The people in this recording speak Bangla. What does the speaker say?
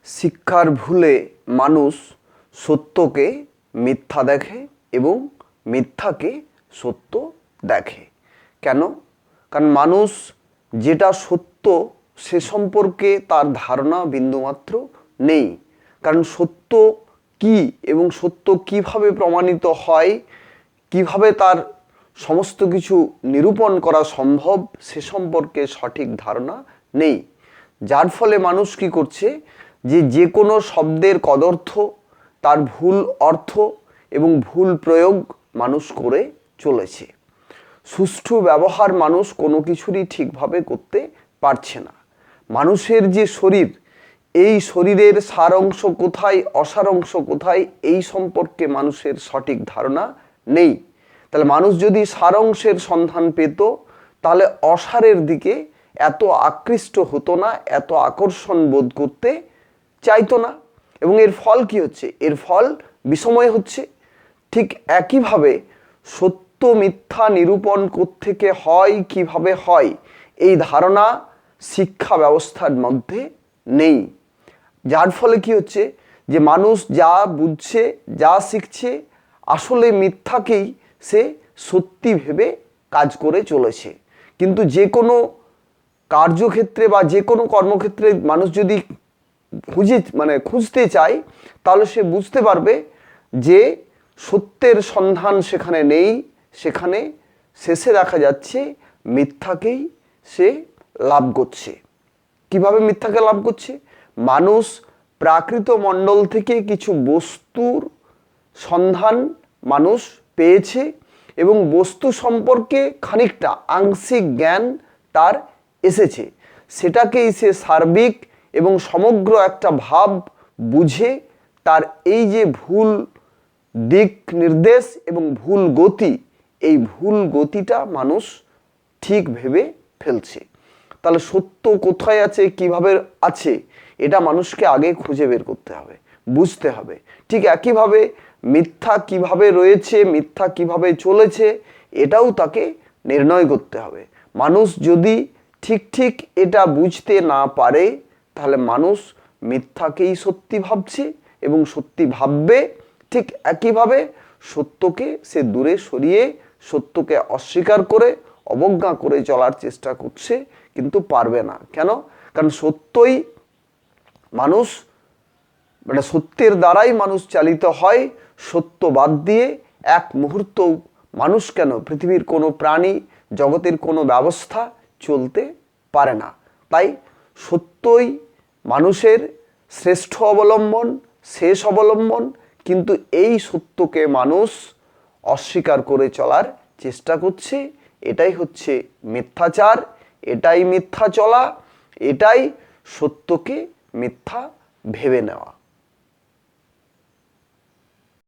শিক্ষার ভুলে মানুষ সত্যকে মিথ্যা দেখে এবং মিথ্যাকে সত্য দেখে। কেন? কারণ মানুষ যেটা সত্য সে সম্পর্কে তার ধারণা বিন্দুমাত্র নেই। কারণ সত্য কি এবং সত্য কিভাবে প্রমাণিত হয়, কিভাবে তার সমস্ত কিছু নিরূপণ করা সম্ভব সে সম্পর্কে সঠিক ধারণা নেই। যার ফলে মানুষ কি করছে, যে কোনো শব্দের কদর্থ, তার ভুল অর্থ এবং ভুল প্রয়োগ মানুষ করে চলেছে। সুষ্ঠু ব্যবহার মানুষ কোনো কিছুরই ঠিকভাবে করতে পারছে না। মানুষের যে শরীর, এই শরীরের সার অংশ কোথায়, অসার অংশ কোথায়, এই সম্পর্কে মানুষের সঠিক ধারণা নেই। তাহলে মানুষ যদি সার অংশের সন্ধান পেত, তাহলে অসারের দিকে এত আকৃষ্ট হতো না, এত আকর্ষণ বোধ করতে চাইতো না। এবং এর ফল কি হচ্ছে? এর ফল বিষময় হচ্ছে। ঠিক একইভাবে সত্য মিথ্যা নিরূপণ কোত্থেকে হয়, কিভাবে হয়, এই ধারণা শিক্ষা ব্যবস্থার মধ্যে নেই। যার ফলে কি হচ্ছে, যে মানুষ যা বুঝছে, যা শিখছে, আসলে মিথ্যাকেই সে সত্যি ভেবে কাজ করে চলেছে। কিন্তু যে কোনো কার্যক্ষেত্রে বা যে কোনো কর্মক্ষেত্রে মানুষ যদি খুঁজতে চায়, তাহলে সে বুঝতে পারবে যে সত্যের সন্ধান সেখানে নেই। সেখানে শেষে দেখা যাচ্ছে মিথ্যাকেই সে লাভ করছে। কিভাবে মিথ্যাকে লাভ করছে? মানুষ প্রাকৃত মণ্ডল থেকে কিছু বস্তুর সন্ধান মানুষ পেয়েছে এবং বস্তু সম্পর্কে খানিকটা আংশিক জ্ঞান তার এসেছে। সেটাকেই সে সার্বিক এবং সমগ্র একটা ভাব বুঝে তার এই যে ভুল দিক নির্দেশ এবং ভুল গতি, এই ভুল গতিটা মানুষ ঠিক ভেবে ফেলছে। তাহলে সত্য কোথায় আছে, কিভাবে আছে, এটা মানুষকে আগে খুঁজে বের করতে হবে, বুঝতে হবে। ঠিক একইভাবে মিথ্যা কিভাবে রয়েছে, মিথ্যা কিভাবে চলেছে, এটাও তাকে নির্ণয় করতে হবে। মানুষ যদি ঠিক এটা বুঝতে না পারে, তাহলে মানুষ মিথ্যাকেই সত্যি ভাবছে এবং সত্যি ভাববে। ঠিক একইভাবে সত্যকে সে দূরে সরিয়ে সত্যকে অস্বীকার করে অবজ্ঞা করে চলার চেষ্টা করছে, কিন্তু পারবে না। কেন? কারণ সত্যই মানুষ সত্যের দ্বারাই মানুষ চালিত হয়। সত্য বাদ দিয়ে এক মুহূর্ত মানুষ কেন, পৃথিবীর কোনো প্রাণী, জগতের কোনো ব্যবস্থা চলতে পারে না। তাই সত্যই মানুষের শ্রেষ্ঠ অবলম্বন, শেষ অবলম্বন। কিন্তু এই সত্যকে মানুষ অস্বীকার করে চলার চেষ্টা করছে। এটাই হচ্ছে মিথ্যাচার, এটাই মিথ্যা চলা, এটাই সত্যকে মিথ্যা ভেবে নেওয়া।